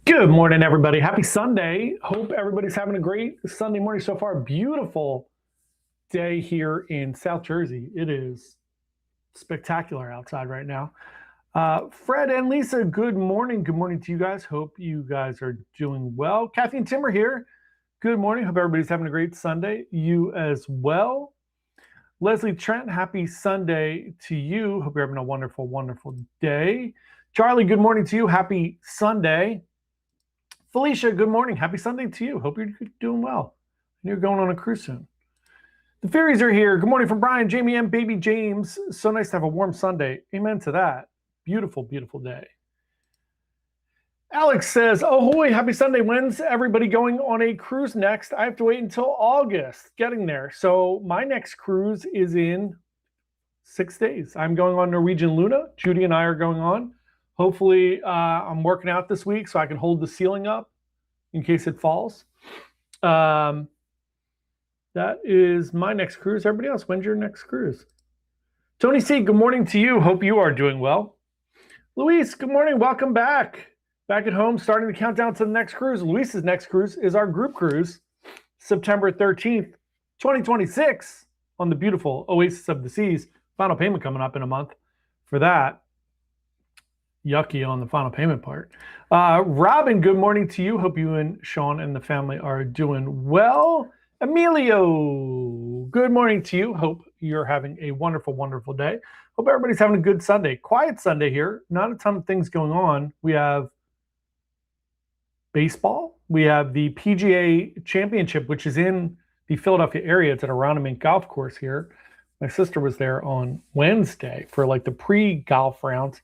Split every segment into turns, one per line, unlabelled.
Good morning, everybody. Happy Sunday. Hope everybody's having a great Sunday morning so far. Beautiful day here in South Jersey. It is spectacular outside right now. Fred and Lisa, good morning. Good morning to you guys. Hope you guys are doing well. Kathy and Tim are here. Good morning. Hope everybody's having a great Sunday. You as well. Leslie Trent, happy Sunday to you. Hope you're having a wonderful, wonderful day. Charlie, good morning to you. Happy Sunday. Felicia, good morning. Happy Sunday to you. Hope you're doing well. You're going on a cruise soon. The Fairies are here. Good morning from Brian, Jamie, and baby James. So nice to have a warm Sunday. Amen to that. Beautiful, beautiful day. Alex says, ahoy, happy Sunday. When's everybody going on a cruise next? I have to wait until August getting there. So my next cruise is in 6 days. I'm going on Norwegian Luna. Judy and I are going on. Hopefully, I'm working out this week so I can hold the ceiling up in case it falls. That is my next cruise. Everybody else, when's your next cruise? Tony C., good morning to you. Hope you are doing well. Luis, good morning. Welcome back. Back at home, starting the countdown to the next cruise. Luis's next cruise is our group cruise, September 13th, 2026, on the beautiful Oasis of the Seas. Final payment coming up in a month for that. Yucky on the final payment part. Robin, good morning to you. Hope you and Sean and the family are doing well. Emilio, good morning to you. Hope you're having a wonderful, wonderful day. Hope everybody's having a good Sunday. Quiet Sunday here. Not a ton of things going on. We have baseball. We have the PGA Championship, which is in the Philadelphia area. It's at Aronimink Golf Course here. My sister was there on Wednesday for like the pre-golf rounds.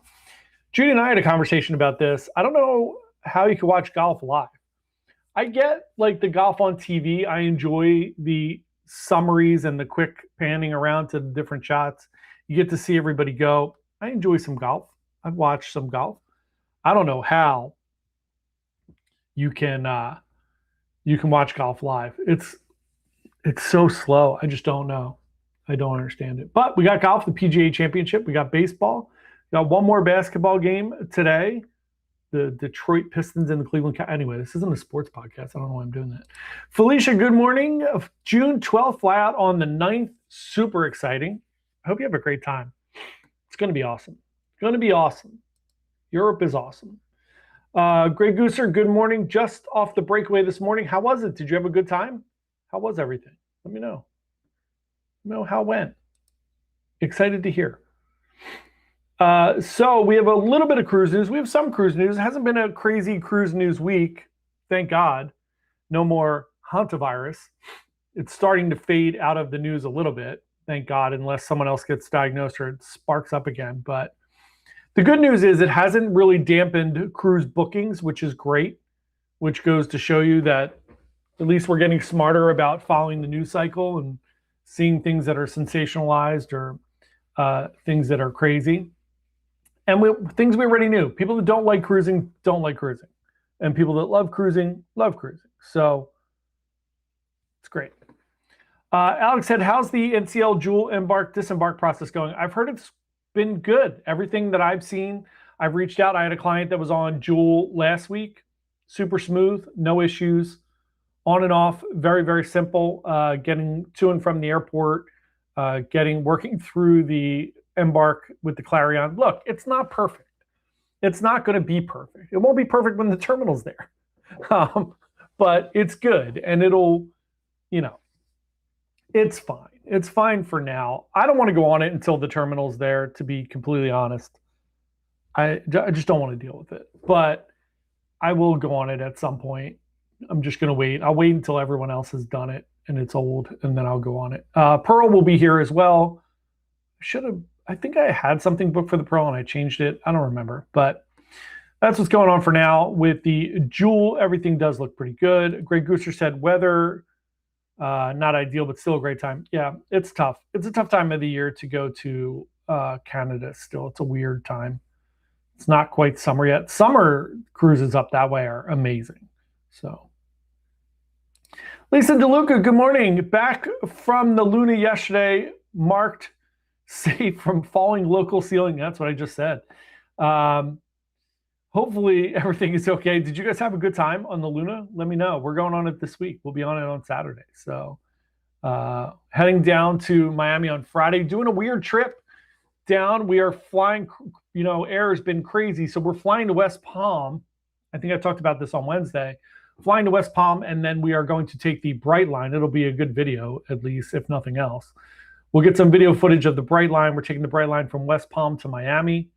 Judy and I had a conversation about this. I don't know how you can watch golf live. I get like the golf on TV. I enjoy the summaries and the quick panning around to the different shots. You get to see everybody go. I enjoy some golf. I've watched some golf. I don't know how you can watch golf live. It's so slow. I just don't know. I don't understand it. But we got golf, the PGA Championship. We got baseball. Got one more basketball game today. The Detroit Pistons and the Cleveland Cavaliers. Anyway, this isn't a sports podcast. I don't know why I'm doing that. Felicia, good morning. June 12th, fly out on the 9th. Super exciting. I hope you have a great time. It's going to be awesome. It's going to be awesome. Europe is awesome. Greg Gooser, good morning. Just off the breakaway this morning. How was it? Did you have a good time? How was everything? Let me know. Let me know how it went. Excited to hear. So we have a little bit of cruise news. We have some cruise news. It hasn't been a crazy cruise news week. Thank God. No more hantavirus. It's starting to fade out of the news a little bit. Thank God, unless someone else gets diagnosed or it sparks up again. But the good news is it hasn't really dampened cruise bookings, which is great, which goes to show you that at least we're getting smarter about following the news cycle and seeing things that are sensationalized or things that are crazy. And things we already knew. People that don't like cruising, don't like cruising. And people that love cruising, love cruising. So it's great. Alex said, how's the NCL Jewel disembark process going? I've heard it's been good. Everything that I've seen, I've reached out. I had a client that was on Jewel last week. Super smooth, no issues. On and off, very, very simple. Getting to and from the airport, working through the embark with the Clarion. Look, it's not perfect. It's not going to be perfect. It won't be perfect when the terminal's there. But it's good. And it'll, it's fine. It's fine for now. I don't want to go on it until the terminal's there, to be completely honest. I just don't want to deal with it. But I will go on it at some point. I'm just going to wait. I'll wait until everyone else has done it and it's old, and then I'll go on it. Pearl will be here as well. I think I had something booked for the Pearl and I changed it. I don't remember, but that's what's going on for now. With the Jewel, everything does look pretty good. Greg Gooser said weather, not ideal, but still a great time. Yeah, it's tough. It's a tough time of the year to go to Canada still. It's a weird time. It's not quite summer yet. Summer cruises up that way are amazing. So, Lisa DeLuca, good morning. Back from the Luna yesterday, marked safe from falling local ceiling. That's what I just said. hopefully everything is okay. Did you guys have a good time on the Luna? Let me know. We're going on it this week. We'll be on it on Saturday. So heading down to Miami on Friday, doing a weird trip down. We are flying, air has been crazy. So we're flying to West Palm. I think I talked about this on Wednesday. Flying to West Palm, and then we are going to take the Brightline. It'll be a good video, at least, if nothing else. We'll get some video footage of the Brightline. We're taking the Brightline from West Palm to Miami.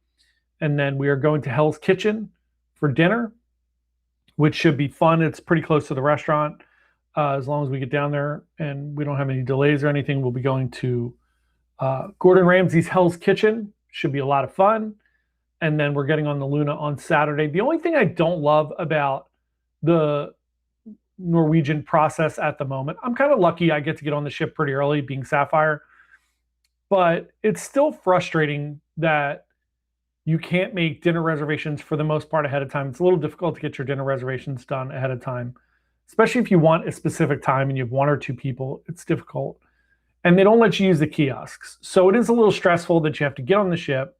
And then we are going to Hell's Kitchen for dinner, which should be fun. It's pretty close to the restaurant. As long as we get down there and we don't have any delays or anything, we'll be going to Gordon Ramsay's Hell's Kitchen. Should be a lot of fun. And then we're getting on the Luna on Saturday. The only thing I don't love about the Norwegian process at the moment, I'm kind of lucky I get to get on the ship pretty early, being Sapphire, but it's still frustrating that you can't make dinner reservations for the most part ahead of time. It's a little difficult to get your dinner reservations done ahead of time, especially if you want a specific time and you have one or two people. It's difficult. And they don't let you use the kiosks. So it is a little stressful that you have to get on the ship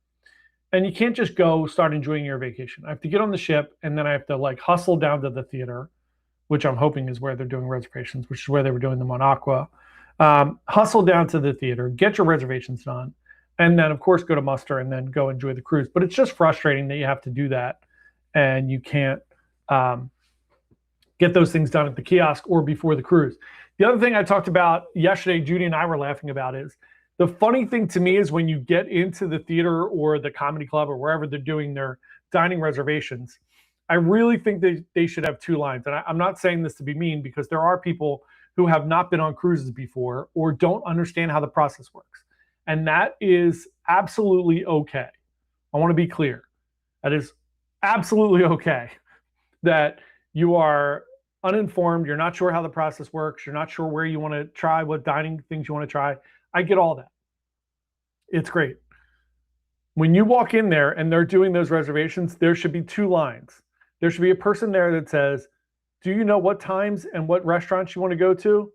and you can't just go start enjoying your vacation. I have to get on the ship and then I have to hustle down to the theater, which I'm hoping is where they're doing reservations, which is where they were doing them on Aqua. Hustle down to the theater, get your reservations done, and then, of course, go to muster and then go enjoy the cruise. But it's just frustrating that you have to do that and you can't get those things done at the kiosk or before the cruise. The other thing I talked about yesterday, Judy and I were laughing about, is the funny thing to me is when you get into the theater or the comedy club or wherever they're doing their dining reservations, I really think they should have two lines. And I'm not saying this to be mean, because there are people who have not been on cruises before or don't understand how the process works. And that is absolutely okay. I want to be clear. That is absolutely okay that you are uninformed. You're not sure how the process works. You're not sure where you want to try, what dining things you want to try. I get all that. It's great. When you walk in there and they're doing those reservations, there should be two lines. There should be a person there that says, do you know what times and what restaurants you want to go to?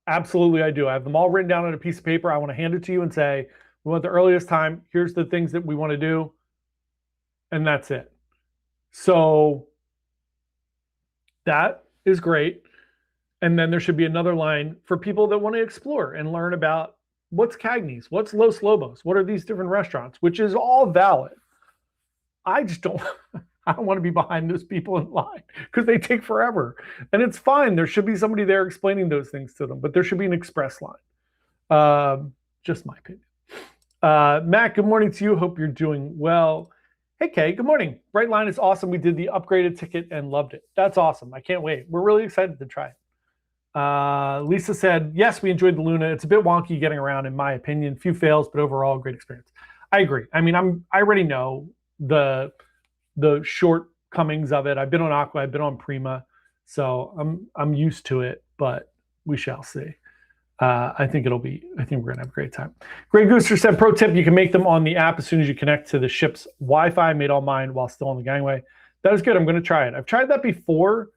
Absolutely, I do. I have them all written down on a piece of paper. I want to hand it to you and say, we want the earliest time. Here's the things that we want to do. And that's it. So that is great. And then there should be another line for people that want to explore and learn about what's Cagney's, what's Los Lobos, what are these different restaurants, which is all valid. I just don't, I don't want to be behind those people in line because they take forever. And it's fine. There should be somebody there explaining those things to them, but there should be an express line. Just my opinion. Matt, good morning to you. Hope you're doing well. Hey, Kay, good morning. Brightline is awesome. We did the upgraded ticket and loved it. That's awesome. I can't wait. We're really excited to try it. Lisa said, yes, we enjoyed the Luna. It's a bit wonky getting around, in my opinion. Few fails, but overall, great experience. I agree. I mean, I already know the shortcomings of it. I've been on Aqua, I've been on Prima, so I'm used to it, but we shall see. I think we're gonna have a great time. Greg Gooster said, pro tip, you can make them on the app as soon as you connect to the ship's Wi-Fi. Made all mine while still on the gangway. That is good. I'm gonna try it. I've tried that before,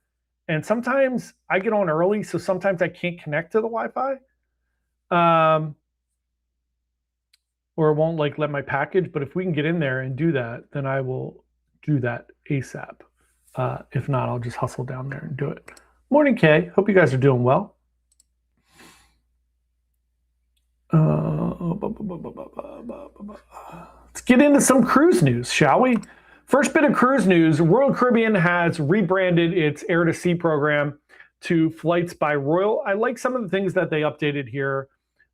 and sometimes I get on early, so sometimes I can't connect to the Wi-Fi. Or it won't let my package, but if we can get in there and do that, then I will do that ASAP. If not, I'll just hustle down there and do it. Morning, Kay. Hope you guys are doing well. Let's get into some cruise news, shall we? First bit of cruise news, Royal Caribbean has rebranded its Air to Sea program to Flights by Royal. I like some of the things that they updated here.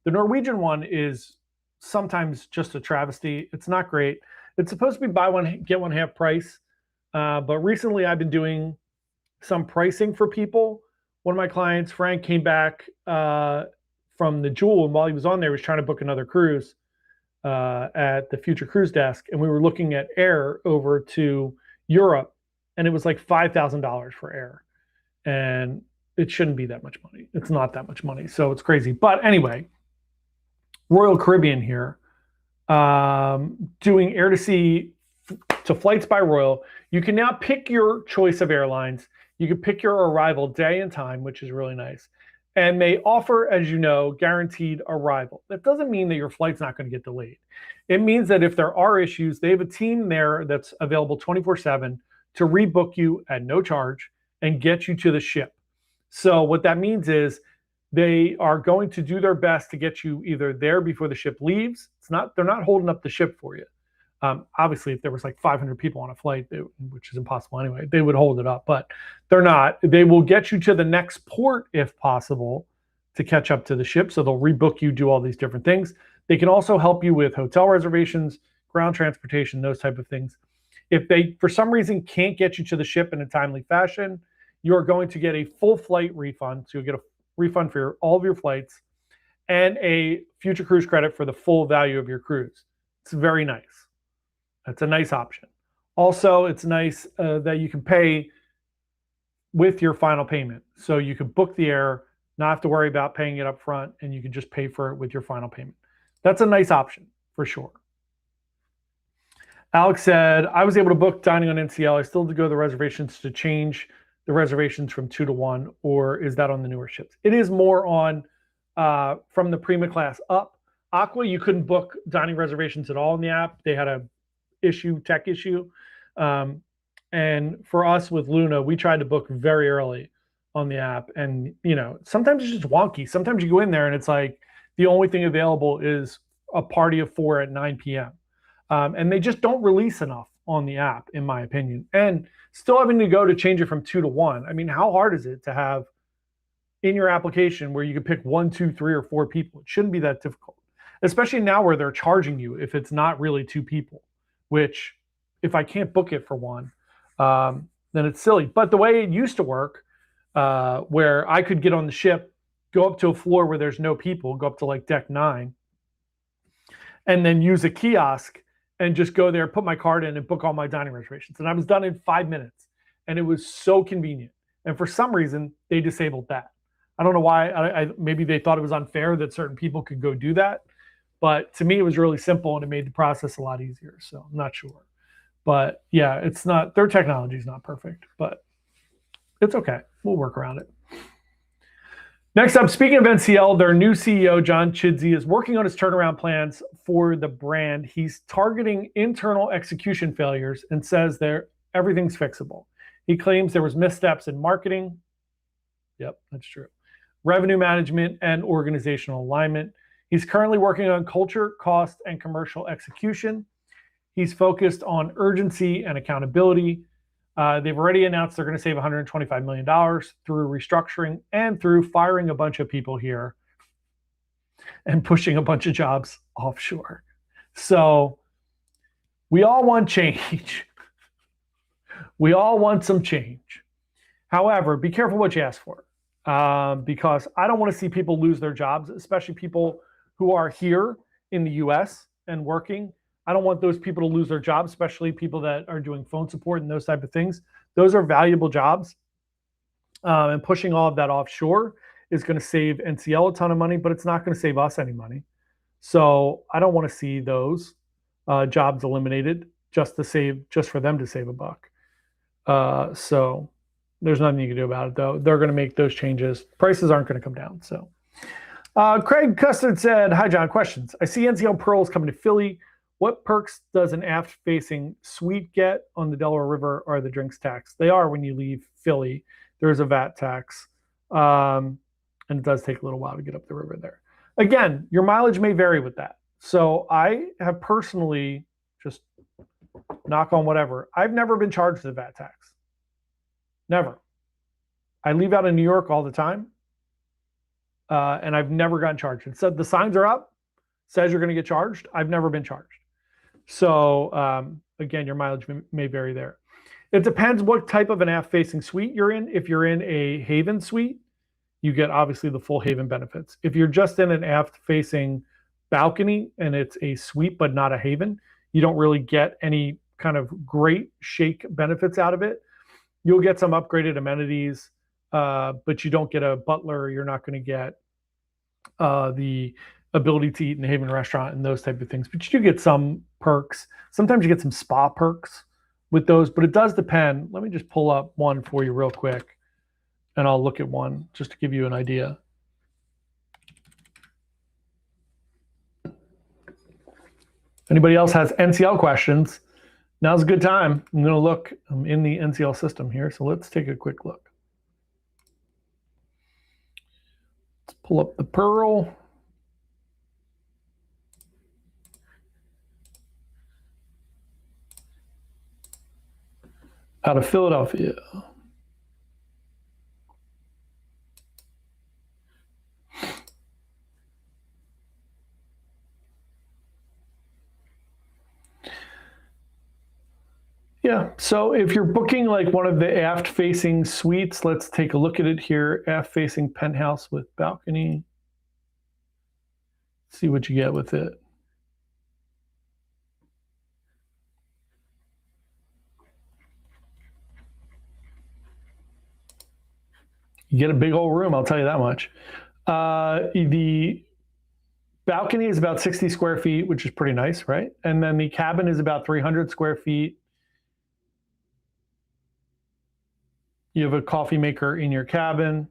The Norwegian one is sometimes just a travesty. It's not great. It's supposed to be buy one, get one half price. But recently I've been doing some pricing for people. One of my clients, Frank, came back from the Jewel, and while he was on there, he was trying to book another cruise at the Future Cruise Desk. And we were looking at air over to Europe, and it was like $5,000 for air. And it shouldn't be that much money. It's not that much money. So it's crazy. But anyway, Royal Caribbean here, doing Air to Sea to Flights by Royal. You can now pick your choice of airlines. You can pick your arrival day and time, which is really nice. And they offer, as you know, guaranteed arrival. That doesn't mean that your flight's not going to get delayed. It means that if there are issues, they have a team there that's available 24/7 to rebook you at no charge and get you to the ship. So what that means is they are going to do their best to get you either there before the ship leaves. They're not holding up the ship for you. Obviously, if there was like 500 people on a flight, which is impossible anyway, they would hold it up, but they're not. They will get you to the next port if possible to catch up to the ship. So they'll rebook you, do all these different things. They can also help you with hotel reservations, ground transportation, those type of things. If they, for some reason, can't get you to the ship in a timely fashion, you're going to get a full flight refund. So you'll get a refund for all of your flights and a future cruise credit for the full value of your cruise. It's very nice. That's a nice option. Also, it's nice that you can pay with your final payment. So you can book the air, not have to worry about paying it up front, and you can just pay for it with your final payment. That's a nice option for sure. Alex said, I was able to book dining on NCL. I still have to go to the reservations to change the reservations from 2 to 1, or is that on the newer ships? It is more on from the Prima class up. Aqua, you couldn't book dining reservations at all in the app. They had a tech issue. And for us with Luna, we tried to book very early on the app. And, sometimes it's just wonky. Sometimes you go in there and it's like the only thing available is a party of 4 at 9 p.m. And they just don't release enough on the app, in my opinion. And still having to go to change it from 2 to 1. I mean, how hard is it to have in your application where you can pick 1, 2, 3, or 4 people? It shouldn't be that difficult, especially now where they're charging you if it's not really 2 people. Which, if I can't book it for 1, then it's silly. But the way it used to work, where I could get on the ship, go up to a floor where there's no people, go up to like deck 9, and then use a kiosk and just go there, put my card in, and book all my dining reservations. And I was done in 5 minutes. And it was so convenient. And for some reason, they disabled that. I don't know why. Maybe they thought it was unfair that certain people could go do that. But to me, it was really simple and it made the process a lot easier. So I'm not sure. But yeah, it's not, their technology is not perfect, but it's okay. We'll work around it. Next up, speaking of NCL, their new CEO, John Chidsey, is working on his turnaround plans for the brand. He's targeting internal execution failures and says everything's fixable. He claims there was missteps in marketing. Yep, that's true. Revenue management and organizational alignment. He's currently working on culture, cost, and commercial execution. He's focused on urgency and accountability. They've already announced they're going to save $125 million through restructuring and through firing a bunch of people here and pushing a bunch of jobs offshore. So we all want change. We all want some change. However, be careful what you ask for, because I don't want to see people lose their jobs, especially people who are here in the US and working. I don't want those people to lose their jobs, especially people that are doing phone support and those type of things. Those are valuable jobs. And pushing all of that offshore is going to save NCL a ton of money, but it's not going to save us any money. So I don't want to see those jobs eliminated just for them to save a buck. So there's nothing you can do about it, though. They're going to make those changes. Prices aren't going to come down. So Craig Custard said, hi, John, questions. I see NCL Pearls coming to Philly. What perks does an aft-facing suite get on the Delaware River? Are the drinks taxed? They are when you leave Philly. There's a VAT tax, and it does take a little while to get up the river there. Again, your mileage may vary with that. So I have personally, just knock on whatever, I've never been charged the VAT tax. Never. I leave out of New York all the time, and I've never gotten charged. It said the signs are up, says you're going to get charged. I've never been charged. So again, your mileage may vary there. It depends what type of an aft-facing suite you're in. If you're in a Haven suite, you get obviously the full Haven benefits. If you're just in an aft-facing balcony and it's a suite but not a Haven, you don't really get any kind of great shake benefits out of it. You'll get some upgraded amenities, but you don't get a butler. You're not going to get the ability to eat in the Haven restaurant and those type of things. But you do get some perks. Sometimes you get some spa perks with those, but it does depend. Let me just pull up one for you real quick, and I'll look at one just to give you an idea. Anybody else has NCL questions? Now's a good time. I'm going to look. I'm in the NCL system here, so let's take a quick look. Let's pull up the Pearl. Out of Philadelphia. Yeah, so if you're booking like one of the aft-facing suites, let's take a look at it here. Aft-facing penthouse with balcony. See what you get with it. You get a big old room, I'll tell you that much. The balcony is about 60 square feet, which is pretty nice, right? And then the cabin is about 300 square feet. You have a coffee maker in your cabin.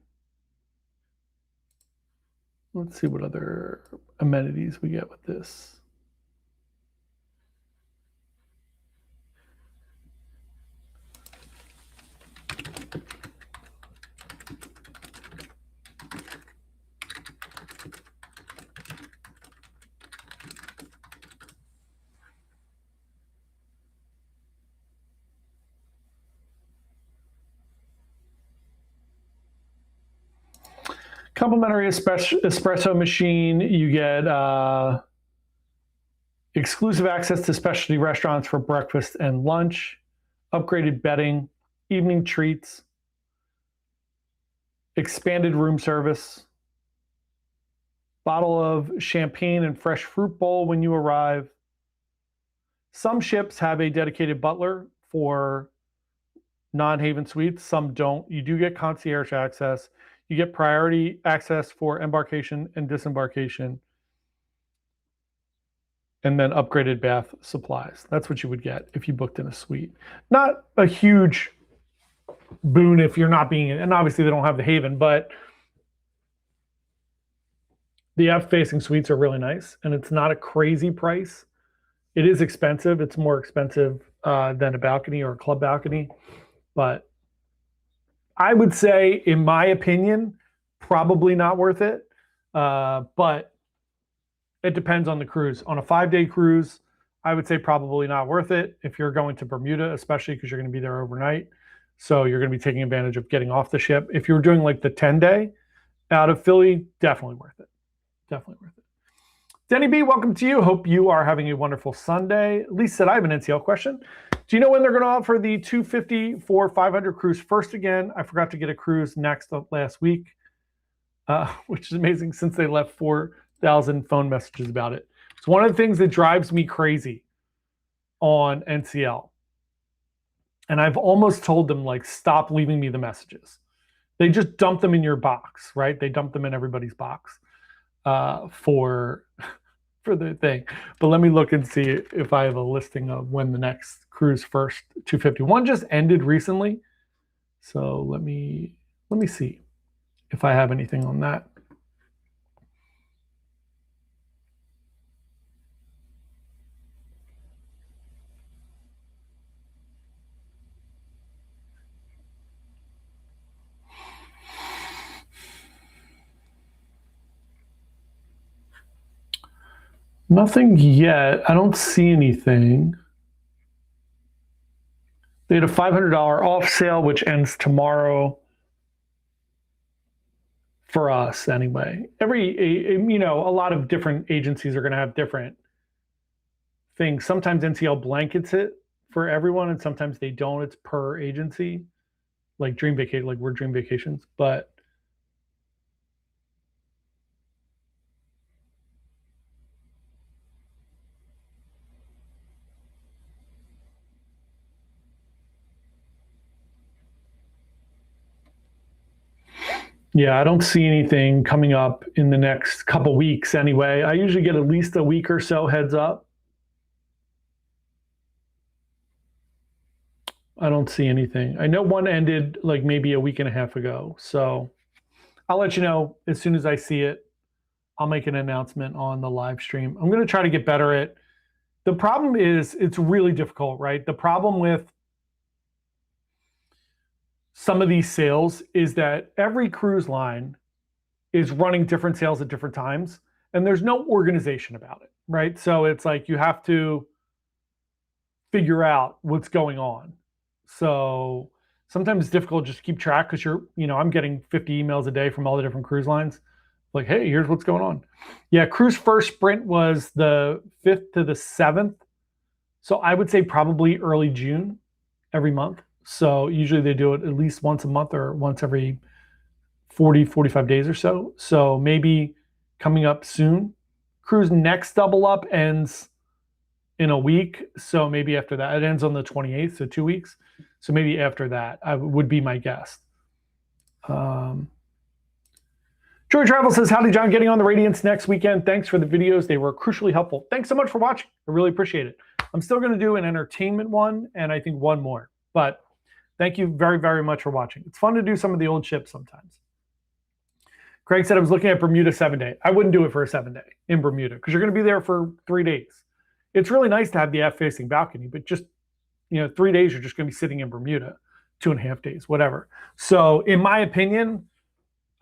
Let's see what other amenities we get with this. Complimentary espresso machine. You get exclusive access to specialty restaurants for breakfast and lunch, upgraded bedding, evening treats, expanded room service, bottle of champagne and fresh fruit bowl when you arrive. Some ships have a dedicated butler for non-Haven suites. Some don't. You do get concierge access. You get priority access for embarkation and disembarkation, and then upgraded bath supplies. That's what you would get if you booked in a suite. Not a huge boon if you're not being, and obviously they don't have the Haven, but the aft-facing suites are really nice, and it's not a crazy price. It is expensive. It's more expensive than a balcony or a club balcony, but I would say, in my opinion, probably not worth it. But it depends on the cruise. On a 5-day cruise, I would say probably not worth it if you're going to Bermuda, especially because you're going to be there overnight. So you're going to be taking advantage of getting off the ship. If you're doing like the 10-day out of Philly, definitely worth it. Definitely worth it. Denny B, welcome to you. Hope you are having a wonderful Sunday. Lee said, I have an NCL question. Do you know when they're going to offer the 250 for 500 cruise first again? I forgot to get a cruise next last week, which is amazing since they left 4,000 phone messages about it. It's one of the things that drives me crazy on NCL. And I've almost told them, like, stop leaving me the messages. They just dump them in your box, right? They dump them in everybody's box for the thing. But let me look and see if I have a listing of when the next cruise first 251 just ended recently. So let me see if I have anything on that. Nothing yet. I don't see anything. They had a $500 off sale, which ends tomorrow for us anyway. A lot of different agencies are going to have different things. Sometimes NCL blankets it for everyone, and sometimes they don't. It's per agency, like Dream Vacation, like we're Dream Vacations, but yeah, I don't see anything coming up in the next couple weeks anyway. I usually get at least a week or so heads up. I don't see anything. I know one ended like maybe a week and a half ago. So I'll let you know as soon as I see it. I'll make an announcement on the live stream. I'm going to try to get better at The problem is it's really difficult, right? The problem with some of these sales is that every cruise line is running different sales at different times, and there's no organization about it, right? So it's like you have to figure out what's going on. So sometimes it's difficult just to keep track because I'm getting 50 emails a day from all the different cruise lines. Like, hey, here's what's going on. Yeah, Cruise First Sprint was the 5th to the 7th. So I would say probably early June every month. So usually they do it at least once a month or once every 40, 45 days or so. So maybe coming up soon. Cruise Next Double Up ends in a week. So maybe after that, it ends on the 28th, so 2 weeks. So maybe after that, would be my guess. Joy Travel says, howdy, John, getting on the Radiance next weekend. Thanks for the videos. They were crucially helpful. Thanks so much for watching. I really appreciate it. I'm still going to do an entertainment one and I think one more. But thank you very, very much for watching. It's fun to do some of the old ships sometimes. Craig said I was looking at Bermuda 7-day. I wouldn't do it for a 7-day in Bermuda because you're going to be there for 3 days. It's really nice to have the aft-facing balcony, but just 3 days you're just going to be sitting in Bermuda, 2.5 days, whatever. So in my opinion,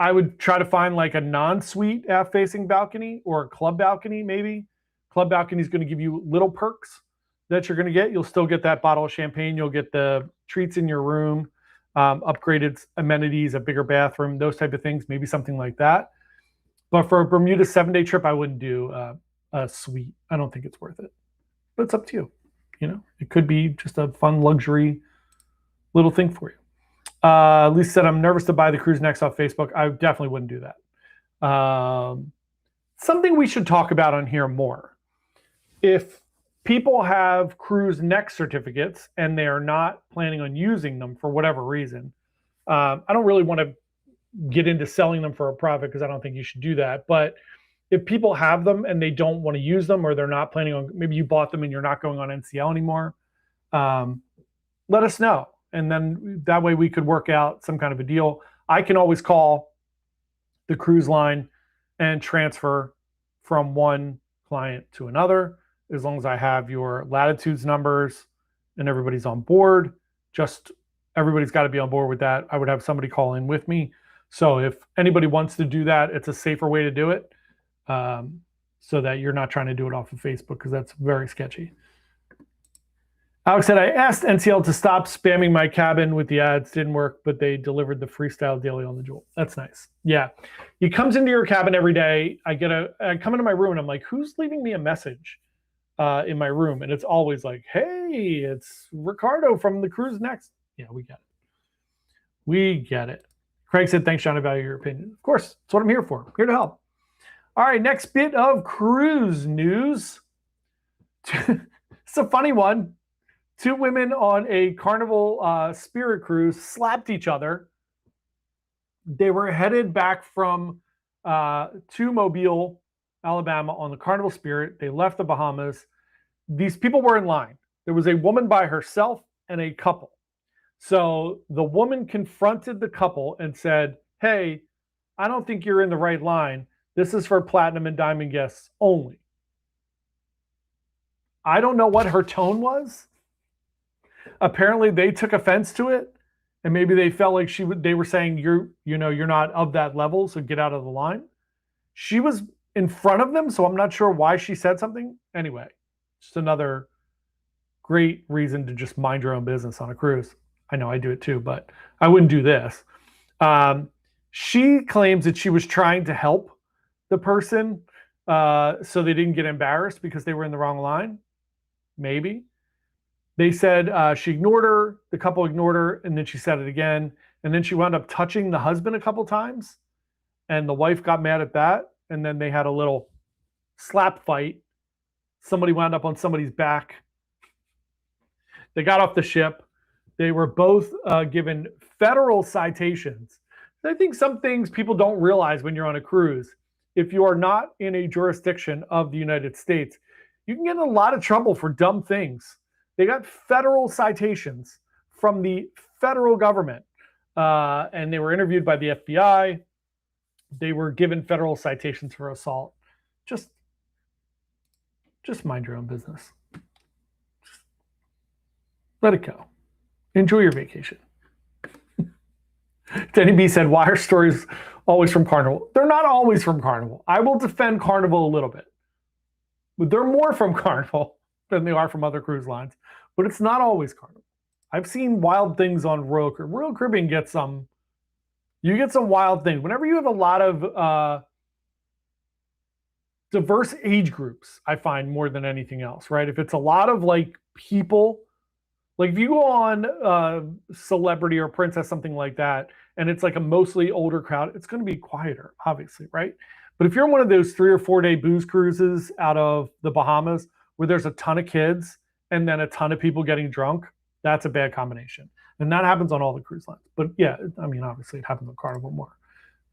I would try to find like a non-suite aft-facing balcony or a club balcony maybe. Club balcony is going to give you little perks that you're going to get. You'll still get that bottle of champagne. You'll get the treats in your room, upgraded amenities, a bigger bathroom, those type of things, maybe something like that. But for a Bermuda 7-day trip, I wouldn't do a suite. I don't think it's worth it. But it's up to you. It could be just a fun luxury little thing for you. Lisa said, I'm nervous to buy the Cruise Next off Facebook. I definitely wouldn't do that. Something we should talk about on here more. If people have Cruise Next certificates and they are not planning on using them for whatever reason, I don't really want to get into selling them for a profit because I don't think you should do that. But if people have them and they don't want to use them or they're not planning on, maybe you bought them and you're not going on NCL anymore, let us know. And then that way we could work out some kind of a deal. I can always call the cruise line and transfer from one client to another, as long as I have your latitudes numbers and everybody's on board. Just everybody's got to be on board with that. I would have somebody call in with me. So if anybody wants to do that, it's a safer way to do it, so that you're not trying to do it off of Facebook because that's very sketchy. Alex said, I asked NCL to stop spamming my cabin with the ads. Didn't work, but they delivered the freestyle daily on the Jewel. That's nice. Yeah. He comes into your cabin every day. I come into my room and I'm like, who's leaving me a message in my room? And it's always like, hey, it's Ricardo from the Cruise Next. Yeah, we get it. We get it. Craig said, thanks, John. I value your opinion. Of course, that's what I'm here for. I'm here to help. All right, next bit of cruise news. It's a funny one. 2 women on a Carnival Spirit cruise slapped each other. They were headed back from to Mobile, Alabama on the Carnival Spirit. They left the Bahamas. These people were in line. There was a woman by herself and a couple. So the woman confronted the couple and said, hey, I don't think you're in the right line. This is for platinum and diamond guests only. I don't know what her tone was. Apparently they took offense to it, and maybe they felt like they were saying you're not of that level, so get out of the line. She was in front of them, so I'm not sure why she said something. Anyway, just another great reason to just mind your own business on a cruise. I know I do it too, but I wouldn't do this. She claims that she was trying to help the person so they didn't get embarrassed because they were in the wrong line. Maybe. They said she ignored her, the couple ignored her, and then she said it again. And then she wound up touching the husband a couple times, and the wife got mad at that. And then they had a little slap fight. Somebody wound up on somebody's back. They got off the ship. They were both given federal citations. I think some things people don't realize when you're on a cruise. If you are not in a jurisdiction of the United States, you can get in a lot of trouble for dumb things. They got federal citations from the federal government, and they were interviewed by the FBI. They were given federal citations for assault. Just mind your own business. Let it go. Enjoy your vacation. Denny B said, why are stories always from Carnival? They're not always from Carnival. I will defend Carnival a little bit. But they're more from Carnival than they are from other cruise lines. But it's not always Carnival. I've seen wild things on Royal Caribbean. Royal Caribbean gets some, you get some wild things. Whenever you have a lot of diverse age groups, I find more than anything else, right? If it's a lot of like people, like if you go on Celebrity or Princess, something like that, and it's like a mostly older crowd, it's going to be quieter, obviously, right? But if you're on one of those 3 or 4 day booze cruises out of the Bahamas where there's a ton of kids and then a ton of people getting drunk, that's a bad combination. And that happens on all the cruise lines. But yeah, I mean, obviously it happens on Carnival more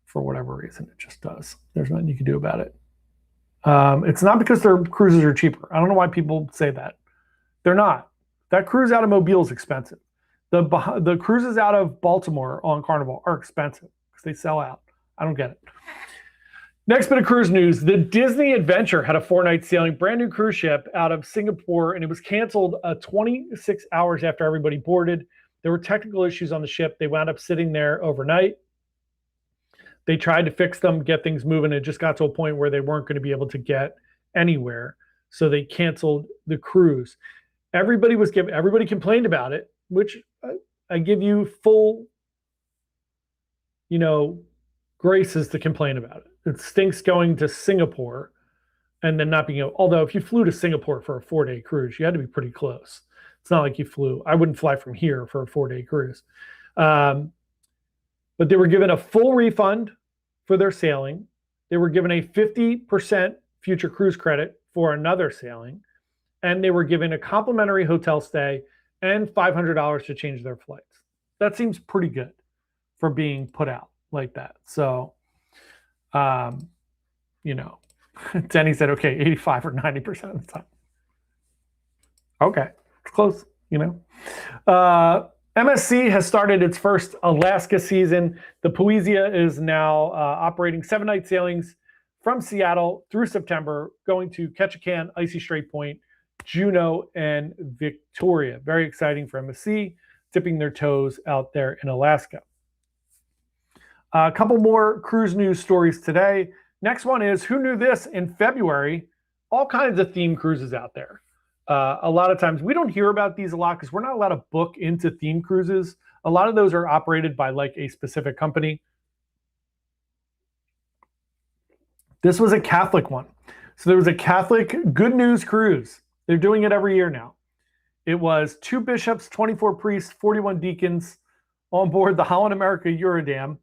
for whatever reason. It just does. There's nothing you can do about it. It's not because their cruises are cheaper. I don't know why people say that. They're not. That cruise out of Mobile is expensive. The cruises out of Baltimore on Carnival are expensive because they sell out. I don't get it. Next bit of cruise news. The Disney Adventure had a 4-night sailing, brand new cruise ship out of Singapore, and it was canceled 26 hours after everybody boarded. There were technical issues on the ship. They wound up sitting there overnight. They tried to fix them, get things moving. It just got to a point where they weren't going to be able to get anywhere. So they canceled the cruise. Everybody complained about it, which I give you full, graces to complain about it. It stinks going to Singapore and then not being able, although if you flew to Singapore for a 4-day cruise, you had to be pretty close. It's not like I wouldn't fly from here for a 4-day cruise. But they were given a full refund for their sailing. They were given a 50% future cruise credit for another sailing. And they were given a complimentary hotel stay and $500 to change their flights. That seems pretty good for being put out like that. So, Denny said, okay, 85 or 90% of the time. Okay, it's close, MSC has started its first Alaska season. The Poesia is now operating 7-night sailings from Seattle through September, going to Ketchikan, Icy Strait Point, Juneau, and Victoria. Very exciting for MSC, dipping their toes out there in Alaska. A couple more cruise news stories today. Next one is, who knew this? In February, all kinds of theme cruises out there. A lot of times we don't hear about these a lot because we're not allowed to book into theme cruises. A lot of those are operated by like a specific company. This was a Catholic one. So there was a Catholic Good News cruise. They're doing it every year now. It was 2 bishops, 24 priests, 41 deacons on board the Holland America Eurodam.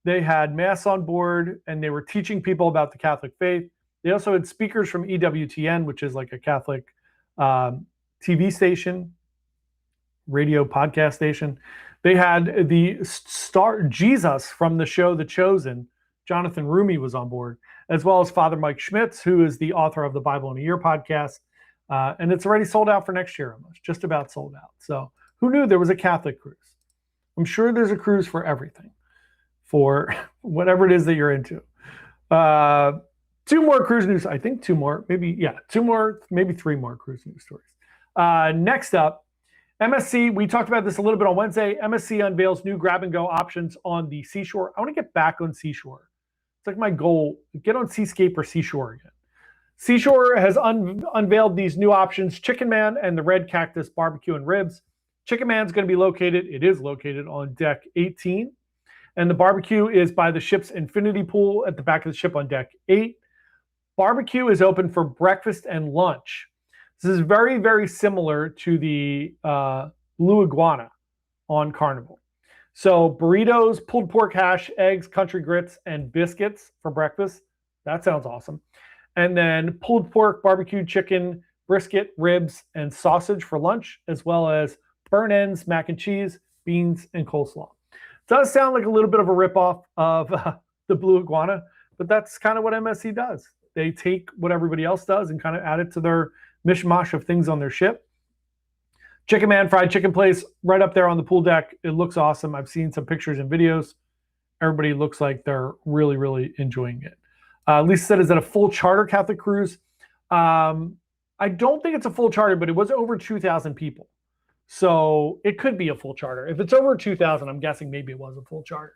They had mass on board and they were teaching people about the Catholic faith. They also had speakers from EWTN, which is like a Catholic TV station, radio podcast station. They had the star Jesus from the show The Chosen. Jonathan Rumi was on board, as well as Father Mike Schmitz, who is the author of the Bible in a Year podcast. And it's already sold out for next year, almost, just about sold out. So who knew there was a Catholic cruise? I'm sure there's a cruise for everything, for whatever it is that you're into. 2 more cruise news. I think 2 more, maybe 2 more, maybe 3 more cruise news stories. Next up, MSC. We talked about this a little bit on Wednesday. MSC unveils new grab-and-go options on the Seashore. I want to get back on Seashore. It's like my goal, get on Seascape or Seashore again. Seashore has unveiled these new options, Chicken Man and the Red Cactus Barbecue and Ribs. Chicken Man's going to be located on deck 18. And the barbecue is by the ship's infinity pool at the back of the ship on deck 8. Barbecue is open for breakfast and lunch. This is very, very similar to the Blue Iguana on Carnival. So burritos, pulled pork hash, eggs, country grits, and biscuits for breakfast. That sounds awesome. And then pulled pork, barbecued chicken, brisket, ribs, and sausage for lunch, as well as burnt ends, mac and cheese, beans, and coleslaw. Does sound like a little bit of a ripoff of the Blue Iguana, but that's kind of what MSC does. They take what everybody else does and kind of add it to their mishmash of things on their ship. Chicken Man fried chicken place right up there on the pool deck. It looks awesome. I've seen some pictures and videos. Everybody looks like they're really, really enjoying it. Lisa said, is that a full charter Catholic cruise? I don't think it's a full charter, but it was over 2,000 people. So it could be a full charter. If it's over 2,000, I'm guessing maybe it was a full charter.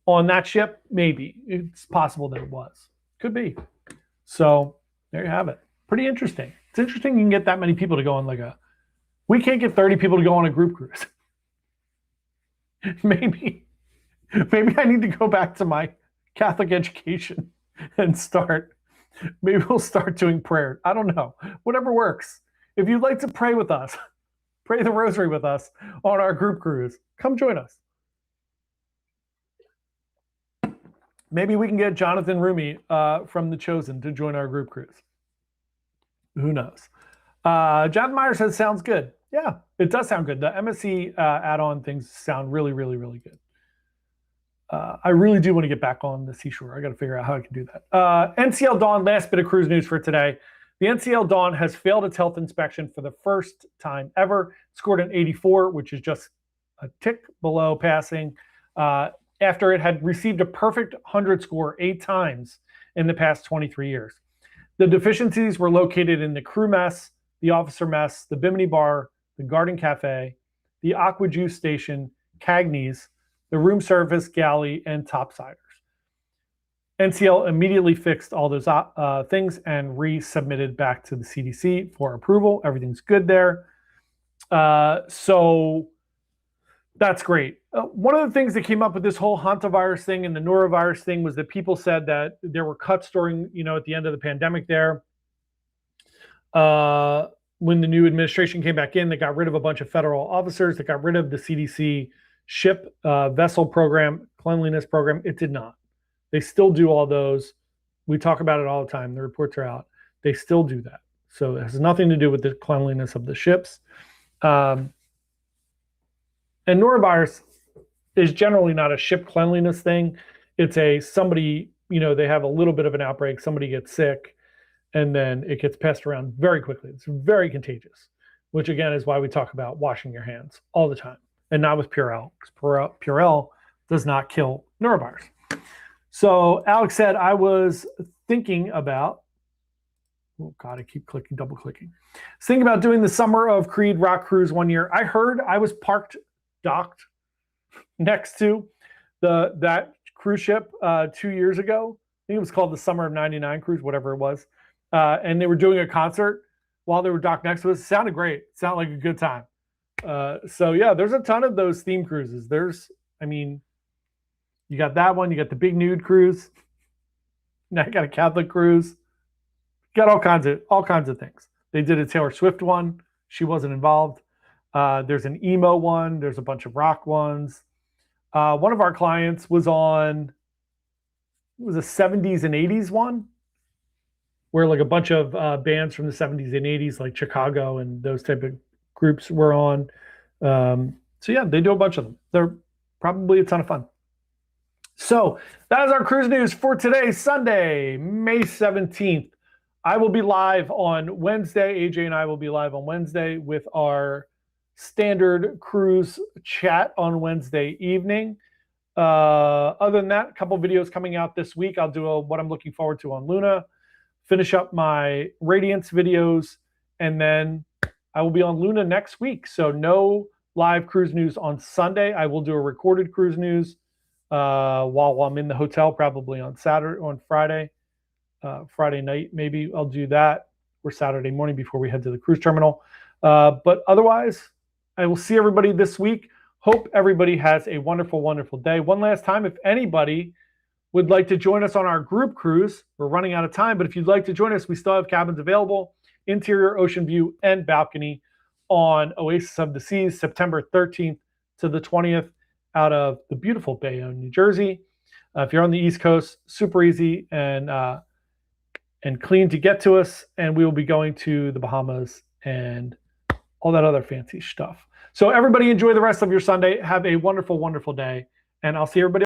On that ship, maybe. It's possible that it was. Could be. So there you have it. Pretty interesting. It's interesting you can get that many people to go on we can't get 30 people to go on a group cruise. maybe I need to go back to my Catholic education and maybe we'll start doing prayer. I don't know. Whatever works. If you'd like to pray with us, pray the rosary with us on our group cruise, come join us. Maybe we can get Jonathan Rumi from The Chosen to join our group cruise. Who knows? John Meyer says, sounds good. Yeah, it does sound good. The MSC add-on things sound really, really, really good. I really do want to get back on the seashore. I got to figure out how I can do that. NCL Dawn, last bit of cruise news for today. The NCL Dawn has failed its health inspection for the first time ever. Scored an 84, which is just a tick below passing, after it had received a perfect 100 score 8 times in the past 23 years. The deficiencies were located in the crew mess, the officer mess, the Bimini Bar, the Garden Cafe, the Aqua Juice Station, Cagney's, the room service galley, and topsiders. NCL immediately fixed all those things and resubmitted back to the CDC for approval. Everything's good there. So that's great. One of the things that came up with this whole hantavirus thing and the norovirus thing was that people said that there were cuts during, at the end of the pandemic there. When the new administration came back in, they got rid of a bunch of federal officers. They got rid of the CDC ship vessel program, cleanliness program. It did not. They still do all those. We talk about it all the time. The reports are out. They still do that. So it has nothing to do with the cleanliness of the ships. And norovirus is generally not a ship cleanliness thing. It's somebody, they have a little bit of an outbreak, somebody gets sick, and then it gets passed around very quickly. It's very contagious, which again is why we talk about washing your hands all the time, and not with Purell, because Purell does not kill norovirus. So Alex said, I was thinking about, oh God, I keep double clicking. Thinking about doing the Summer of Creed rock cruise one year. I heard I was docked next to that cruise ship 2 years ago. I think it was called the Summer of '99 cruise, whatever it was. And they were doing a concert while they were docked next to us. It sounded great. It sounded like a good time. So yeah, there's a ton of those theme cruises. You got that one. You got the Big Nude cruise. Now you got a Catholic cruise. You got all kinds of things. They did a Taylor Swift one. She wasn't involved. There's an emo one. There's a bunch of rock ones. One of our clients was on, it was a 70s and 80s one, where like a bunch of bands from the 70s and 80s, like Chicago and those type of groups were on. So yeah, they do a bunch of them. They're probably a ton of fun. So that is our cruise news for today, Sunday, May 17th. I will be live on Wednesday. AJ and I will be live on Wednesday with our standard cruise chat on Wednesday evening. Other than that, a couple videos coming out this week. I'll do what I'm looking forward to on Luna, finish up my Radiance videos, and then I will be on Luna next week. So no live cruise news on Sunday. I will do a recorded cruise news while I'm in the hotel, probably on Friday night. Maybe I'll do that, or Saturday morning before we head to the cruise terminal. But otherwise, I will see everybody this week. Hope everybody has a wonderful, wonderful day. One last time, if anybody would like to join us on our group cruise, we're running out of time, but if you'd like to join us, we still have cabins available, interior, ocean view, and balcony on Oasis of the Seas, September 13th to the 20th, out of the beautiful Bayonne, New Jersey. If you're on the East Coast, super easy and clean to get to us, and we will be going to the Bahamas and all that other fancy stuff. So everybody enjoy the rest of your Sunday. Have a wonderful, wonderful day, and I'll see everybody